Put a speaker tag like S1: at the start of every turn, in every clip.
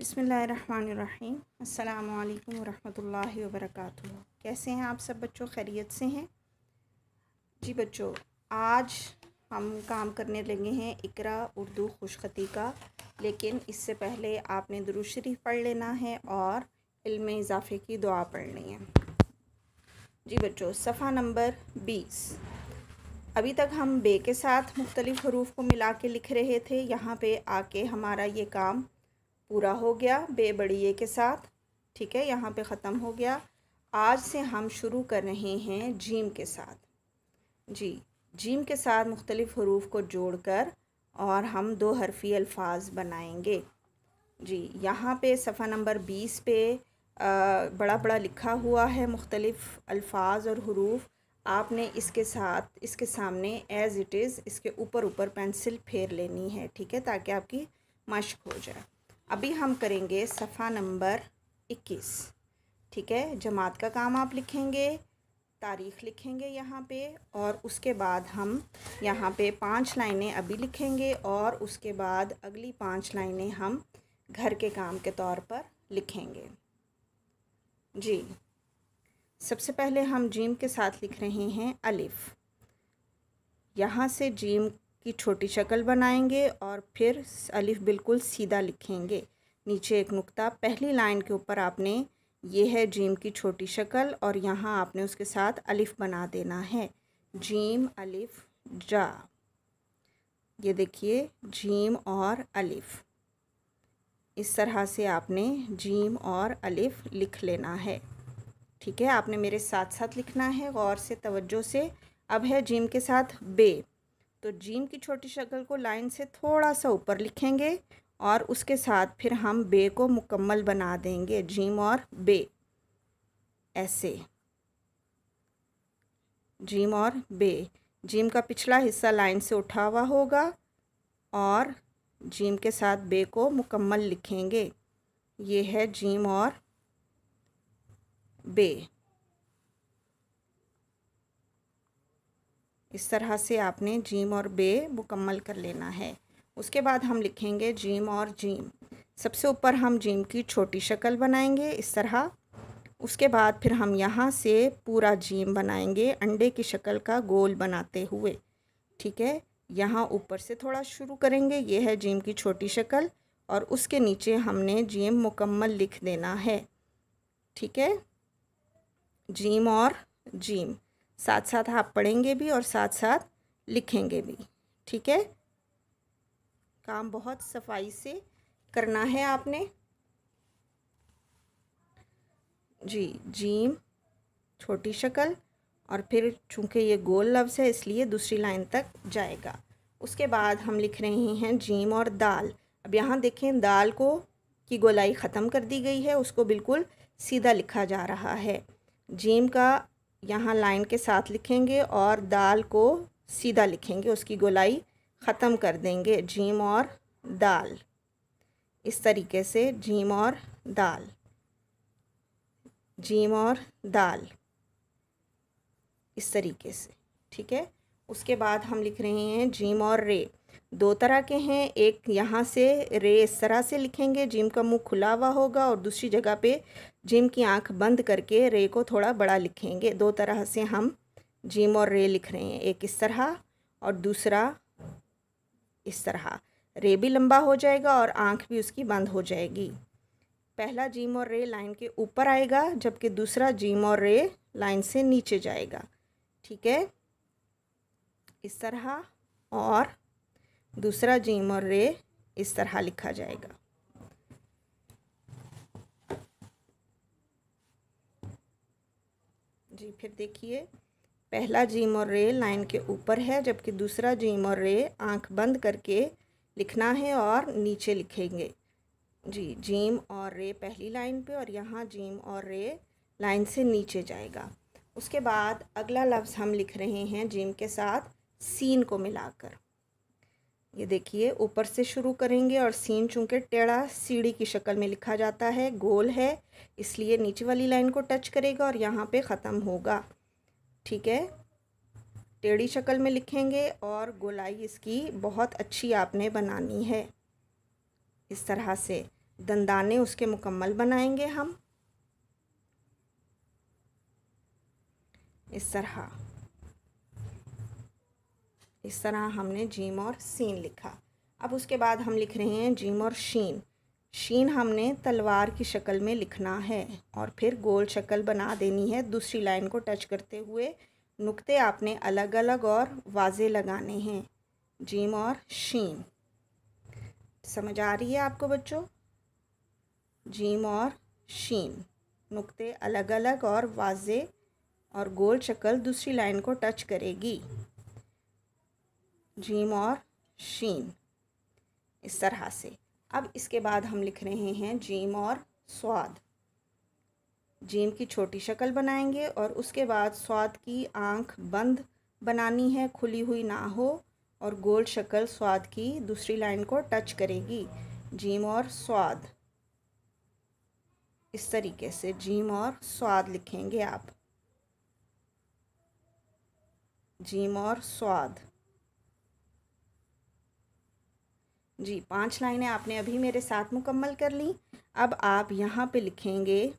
S1: बिस्मिल्लाहिर्रहमानिर्रहीम। अस्सलामु अलैकुम वरहमतुल्लाहि वबरकातुहू। कैसे हैं आप सब बच्चों? खैरियत से हैं जी बच्चों। आज हम काम करने लगे हैं इकरा उर्दू खुशखती का, लेकिन इससे पहले आपने दुरूद शरीफ पढ़ लेना है और इल्म इजाफ़े की दुआ पढ़नी है जी बच्चों। सफ़ा नंबर 20। अभी तक हम बे के साथ मुख्तलिफ़ हरूफ को मिला के लिख रहे थे। यहाँ पे आके हमारा ये काम पूरा हो गया बे बड़ी ए के साथ। ठीक है, यहाँ पे ख़त्म हो गया। आज से हम शुरू कर रहे हैं जीम के साथ जी। जीम के साथ मुख्तलिफ़ हरूफ को जोड़कर और हम दो हरफ़ी अल्फाज बनाएंगे जी। यहाँ पे सफ़ा नंबर 20 पे बड़ा बड़ा लिखा हुआ है मुख्तलिफ़ अल्फाज और हरूफ। आपने इसके साथ इसके सामने एज़ इट इज़ इसके ऊपर पेंसिल फेर लेनी है, ठीक है, ताकि आपकी मश्क हो जाए। अभी हम करेंगे सफ़ा नंबर 21। ठीक है, जमात का काम आप लिखेंगे, तारीख़ लिखेंगे यहाँ पे, और उसके बाद हम यहाँ पे 5 लाइनें अभी लिखेंगे और उसके बाद अगली 5 लाइनें हम घर के काम के तौर पर लिखेंगे जी। सबसे पहले हम जीम के साथ लिख रहे हैं अलिफ़। यहाँ से जीम की छोटी शक्ल बनाएंगे और फिर अलिफ़ बिल्कुल सीधा लिखेंगे। नीचे एक नुक्ता, पहली लाइन के ऊपर आपने ये है जीम की छोटी शक्ल और यहाँ आपने उसके साथ अलिफ़ बना देना है। जीम अलिफ़ जा, ये देखिए जीम और अलिफ़, इस तरह से आपने जीम और अलिफ़ लिख लेना है। ठीक है, आपने मेरे साथ साथ लिखना है गौर से, तवज्जो से। अब है जीम के साथ बे, तो जीम की छोटी शक्ल को लाइन से थोड़ा सा ऊपर लिखेंगे और उसके साथ फिर हम बे को मुकम्मल बना देंगे। जीम और बे, ऐसे जीम और बे। जीम का पिछला हिस्सा लाइन से उठा हुआ होगा और जीम के साथ बे को मुकम्मल लिखेंगे। ये है जीम और बे। इस तरह से आपने जीम और बे मुकम्मल कर लेना है। उसके बाद हम लिखेंगे जीम और जीम। सबसे ऊपर हम जीम की छोटी शक्ल बनाएंगे इस तरह। उसके बाद फिर हम यहाँ से पूरा जीम बनाएंगे अंडे की शक्ल का गोल बनाते हुए। ठीक है, यहाँ ऊपर से थोड़ा शुरू करेंगे, ये है जीम की छोटी शक्ल और उसके नीचे हमने जीम मुकम्मल लिख देना है। ठीक है, जीम और जीम साथ साथ आप पढ़ेंगे भी और साथ साथ लिखेंगे भी। ठीक है, काम बहुत सफाई से करना है आपने जी। जीम छोटी शक्ल और फिर चूँकि ये गोल लफ्ज़ है इसलिए दूसरी लाइन तक जाएगा। उसके बाद हम लिख रहे हैं जीम और दाल। अब यहाँ देखें, दाल को की गोलाई ख़त्म कर दी गई है, उसको बिल्कुल सीधा लिखा जा रहा है। जीम का यहाँ लाइन के साथ लिखेंगे और दाल को सीधा लिखेंगे, उसकी गोलाई ख़त्म कर देंगे। जीम और दाल, इस तरीके से जीम और दाल, जीम और दाल, इस तरीके से। ठीक है, उसके बाद हम लिख रहे हैं जीम और रे। दो तरह के हैं, एक यहाँ से रे इस तरह से लिखेंगे, जीम का मुंह खुला हुआ होगा, और दूसरी जगह पे जीम की आंख बंद करके रे को थोड़ा बड़ा लिखेंगे। दो तरह से हम जीम और रे लिख रहे हैं, एक इस तरह और दूसरा इस तरह। रे भी लंबा हो जाएगा और आंख भी उसकी बंद हो जाएगी। पहला जीम और रे लाइन के ऊपर आएगा, जबकि दूसरा जीम और रे लाइन से नीचे जाएगा। ठीक है, इस तरह, और दूसरा जीम और रे इस तरह लिखा जाएगा। जी, फिर देखिए, पहला जीम और रे लाइन के ऊपर है, जबकि दूसरा जीम और रे आंख बंद करके लिखना है और नीचे लिखेंगे जी। जीम और रे पहली लाइन पे और यहाँ जीम और रे लाइन से नीचे जाएगा। उसके बाद अगला लफ्ज़ हम लिख रहे हैं जीम के साथ सीन को मिलाकर। ये देखिए, ऊपर से शुरू करेंगे और सीन चूँकि टेढ़ा सीढ़ी की शक्ल में लिखा जाता है, गोल है, इसलिए नीचे वाली लाइन को टच करेगा और यहाँ पे ख़त्म होगा। ठीक है, टेढ़ी शक्ल में लिखेंगे और गोलाई इसकी बहुत अच्छी आपने बनानी है, इस तरह से। दंदाने उसके मुकम्मल बनाएंगे हम इस तरह हमने जीम और सीन लिखा। अब उसके बाद हम लिख रहे हैं जीम और शीन। शीन हमने तलवार की शक्ल में लिखना है और फिर गोल शक्ल बना देनी है। दूसरी लाइन को टच करते हुए नुक्ते आपने अलग अलग और वाज़े लगाने हैं। जीम और शीन समझ आ रही है आपको बच्चों? जीम और शीन, नुक्ते अलग अलग और वाज़े और गोल शक्ल दूसरी लाइन को टच करेगी। जीम और शीन इस तरह से। अब इसके बाद हम लिख रहे हैं जीम और स्वाद। जीम की छोटी शक्ल बनाएंगे और उसके बाद स्वाद की आंख बंद बनानी है, खुली हुई ना हो, और गोल शक्ल स्वाद की दूसरी लाइन को टच करेगी। जीम और स्वाद इस तरीके से जीम और स्वाद लिखेंगे आप। जीम और स्वाद। जी 5 लाइनें आपने अभी मेरे साथ मुकम्मल कर ली। अब आप यहाँ पे लिखेंगे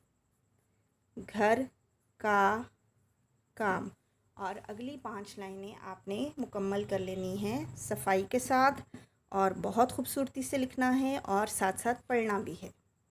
S1: घर का काम, और अगली 5 लाइनें आपने मुकम्मल कर लेनी हैं सफाई के साथ, और बहुत खूबसूरती से लिखना है और साथ साथ पढ़ना भी है।